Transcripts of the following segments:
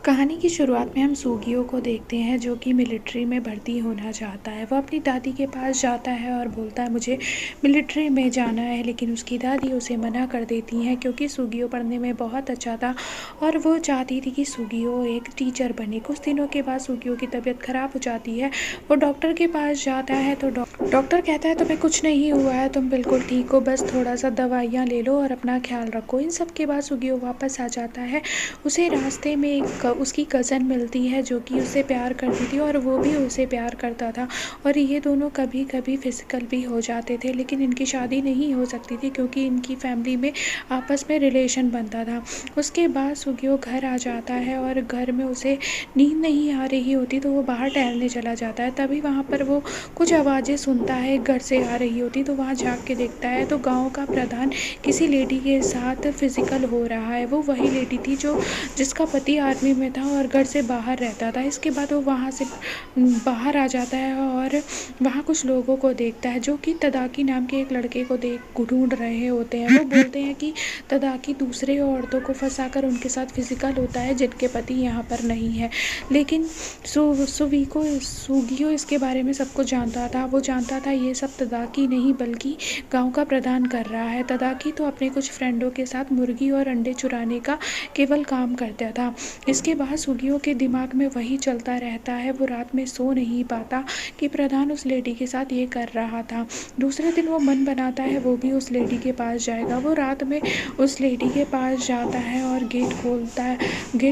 कहानी की शुरुआत में हम सूगियों को देखते हैं जो कि मिलिट्री में भर्ती होना चाहता है। वो अपनी दादी के पास जाता है और बोलता है मुझे मिलिट्री में जाना है, लेकिन उसकी दादी उसे मना कर देती हैं क्योंकि सूगियों पढ़ने में बहुत अच्छा था और वो चाहती थी कि सूगियों एक टीचर बने। कुछ दिनों के बाद सूगियों की तबीयत ख़राब हो जाती है। वो डॉक्टर के पास जाता है तो डॉक्टर कहता है तुम्हें कुछ नहीं हुआ है, तुम बिल्कुल ठीक हो, बस थोड़ा सा दवाइयाँ ले लो और अपना ख्याल रखो। इन सब के बाद सूगियों वापस आ जाता है। उसे रास्ते में उसकी कज़न मिलती है जो कि उससे प्यार करती थी और वो भी उसे प्यार करता था और ये दोनों कभी कभी फिजिकल भी हो जाते थे, लेकिन इनकी शादी नहीं हो सकती थी क्योंकि इनकी फैमिली में आपस में रिलेशन बनता था। उसके बाद सुगियो घर आ जाता है और घर में उसे नींद नहीं आ रही होती तो वो बाहर टहलने चला जाता है। तभी वहाँ पर वो कुछ आवाज़ें सुनता है, घर से आ रही होती तो वहाँ झाँक के देखता है तो गाँव का प्रधान किसी लेडी के साथ फिजिकल हो रहा है। वो वही लेडी थी जो जिसका पति आर्मी में था और घर से बाहर रहता था। इसके बाद वो वहाँ से बाहर आ जाता है और वहाँ कुछ लोगों को देखता है जो कि तदाकी नाम के एक लड़के को ढूंढ रहे होते हैं। वो बोलते हैं कि तदाकी दूसरे औरतों को फंसाकर उनके साथ फिजिकल होता है जिनके पति यहाँ पर नहीं है, लेकिन सुगियो इसके बारे में सब कुछ जानता था। वो जानता था ये सब तदाकी नहीं बल्कि गांव का प्रधान कर रहा है। तदाकी तो अपने कुछ फ्रेंडों के साथ मुर्गी और अंडे चुराने का केवल काम करता था। इसके बाद सुगियों के दिमाग में वही चलता रहता है। वो रात में सो नहीं पाता कि प्रधान उस लेडी के साथ ये कर रहा था। दूसरे दिन वो मन बनाता है वो भी उस लेडी के पास जाएगा। वो रात में उस लेडी के पास जाता है और गेट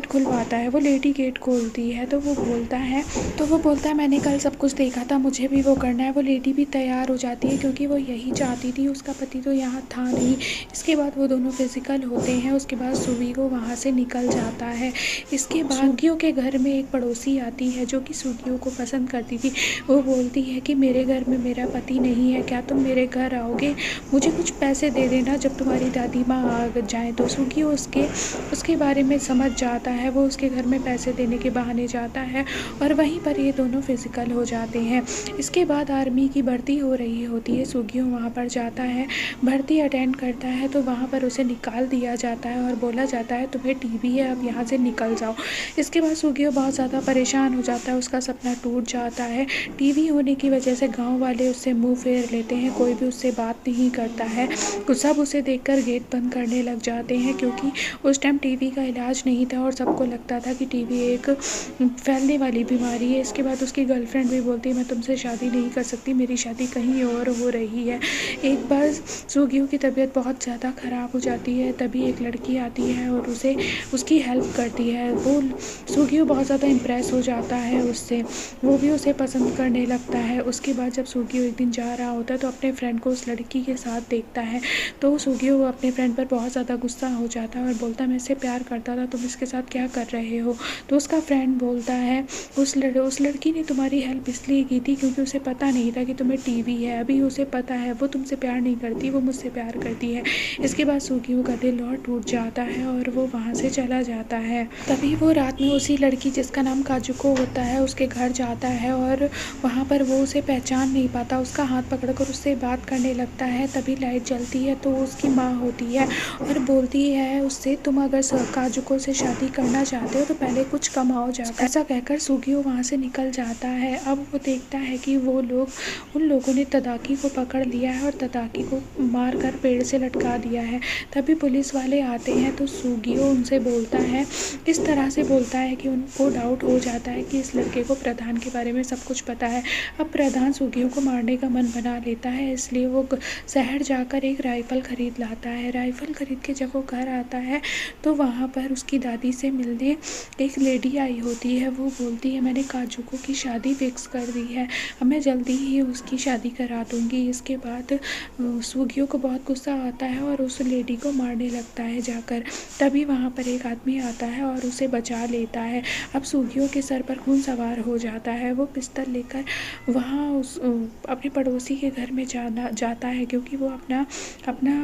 खुलवाता है। वो लेडी गेट खोलती है तो वो बोलता है मैंने कल सब कुछ देखा था, मुझे भी वो करना है। वो लेडी भी तैयार हो जाती है क्योंकि वो यही चाहती थी, उसका पति तो यहाँ था नहीं। इसके बाद वो दोनों फिजिकल होते हैं। उसके बाद सुगियो वहाँ से निकल जाता है। इसके बाद सुगियो के घर में एक पड़ोसी आती है जो कि सुगियो को पसंद करती थी। वो बोलती है कि मेरे घर में मेरा पति नहीं है, क्या तुम मेरे घर आओगे, मुझे कुछ पैसे दे देना जब तुम्हारी दादी माँ आ जाए। तो सुगियो उसके बारे में समझ जाता है। वो उसके घर में पैसे देने के बहाने जाता है और वहीं पर ये दोनों फिजिकल हो जाते हैं। इसके बाद आर्मी की भर्ती हो रही होती है। सुगियो वहाँ पर जाता है, भर्ती अटेंड करता है तो वहाँ पर उसे निकाल दिया जाता है और बोला जाता है तुम्हें टीबी है, अब यहाँ से निकल जाओ। इसके बाद सुगियो बहुत ज़्यादा परेशान हो जाता है, उसका सपना टूट जाता है। टीबी होने की वजह से गांव वाले उससे मुंह फेर लेते हैं, कोई भी उससे बात नहीं करता है। सब उसे देखकर गेट बंद करने लग जाते हैं क्योंकि उस टाइम टीबी का इलाज नहीं था और सबको लगता था कि टीबी एक फैलने वाली बीमारी है। इसके बाद उसकी गर्लफ्रेंड भी बोलती है मैं तुमसे शादी नहीं कर सकती, मेरी शादी कहीं और हो रही है। एक बार सुगियो की तबीयत बहुत ज़्यादा ख़राब हो जाती है, तभी एक लड़की आती है और उसे उसकी हेल्प करती है। वो सुगियो बहुत ज़्यादा इम्प्रेस हो जाता है उससे, वो भी उसे पसंद करने लगता है। उसके बाद जब सुगियो एक दिन जा रहा होता है तो अपने फ्रेंड को उस लड़की के साथ देखता है तो सुगियो अपने फ्रेंड पर बहुत ज़्यादा गुस्सा हो जाता है और बोलता है मैं इससे प्यार करता था, तुम इसके साथ क्या कर रहे हो। तो उसका फ्रेंड बोलता है उस लड़की ने तुम्हारी हेल्प इसलिए की थी क्योंकि उसे पता नहीं था कि तुम्हें टीबी है, अभी उसे पता है, वो तुमसे प्यार नहीं करती, वो मुझसे प्यार करती है। इसके बाद सुगियो का दिल और टूट जाता है और वो वहाँ से चला जाता है। तभी वो रात में उसी लड़की जिसका नाम काजुको होता है उसके घर जाता है और वहाँ पर वो उसे पहचान नहीं पाता, उसका हाथ पकड़कर उससे बात करने लगता है। तभी लाइट जलती है तो उसकी माँ होती है और बोलती है उससे तुम अगर काजुको से शादी करना चाहते हो तो पहले कुछ कमाओ जाकर। ऐसा कहकर सुगियो वहाँ से निकल जाता है। अब वो देखता है कि उन लोगों ने तदाकी को पकड़ लिया है और तदाकी को मारकर पेड़ से लटका दिया है। तभी पुलिस वाले आते हैं तो सुगियो उनसे बोलता है, इस तरह से बोलता है कि उनको डाउट हो जाता है कि इस लड़के को प्रधान के बारे में सब कुछ पता है। अब प्रधान सुगियो को मारने का मन बना लेता है, इसलिए वो शहर जाकर एक राइफ़ल खरीद लाता है। राइफ़ल खरीद के जब वो घर आता है तो वहाँ पर उसकी दादी से मिलने एक लेडी आई होती है। वो बोलती है मैंने काजुको की शादी फिक्स कर दी है, अब मैं जल्दी ही उसकी शादी करा दूँगी। इसके बाद सुगियो को बहुत गुस्सा आता है और उस लेडी को मारने लगता है जाकर। तभी वहाँ पर एक आदमी आता है और उसे बचा लेता है। अब सुगियो के सर पर खून सवार हो जाता है। वो पिस्तौल लेकर वहाँ अपने पड़ोसी के घर में जाता है क्योंकि वो अपना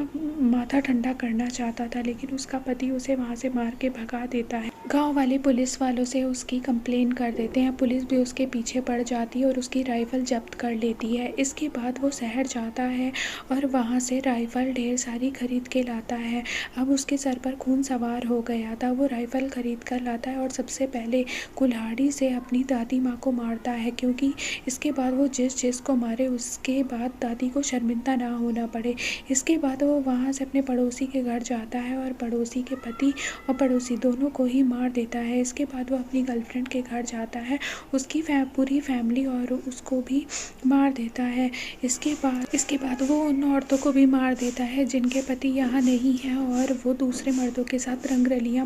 माथा ठंडा करना चाहता था, लेकिन उसका पति उसे वहाँ से मार के भगा देता है। गांव वाले पुलिस वालों से उसकी कंप्लेन कर देते हैं। पुलिस भी उसके पीछे पड़ जाती है और उसकी राइफ़ल ज़ब्त कर लेती है। इसके बाद वो शहर जाता है और वहाँ से राइफ़ल ढेर सारी खरीद के लाता है। अब उसके सर पर खून सवार हो गया था। वो राइफ़ल खरीद कर लाता है और सबसे पहले कुल्हाड़ी से अपनी दादी माँ को मारता है, क्योंकि इसके बाद वो जिसको मारे उसके बाद दादी को शर्मिंदा ना होना पड़े। इसके बाद वो वहाँ से अपने पड़ोसी के घर जाता है और पड़ोसी के पति और पड़ोसी दोनों को ही मार देता है। इसके बाद वो अपनी गर्लफ्रेंड के घर जाता है, उसकी पूरी फैमिली और उसको भी मार देता है। इसके बाद वो उन औरतों को भी मार देता है जिनके पति यहाँ नहीं हैं और वो दूसरे मर्दों के साथ रंगरलियाँ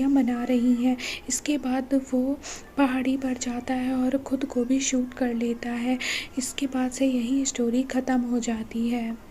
मना रही हैं। इसके बाद वो पहाड़ी पर जाता है और ख़ुद को भी शूट कर लेता है। इसके बाद से यही स्टोरी ख़त्म हो जाती है।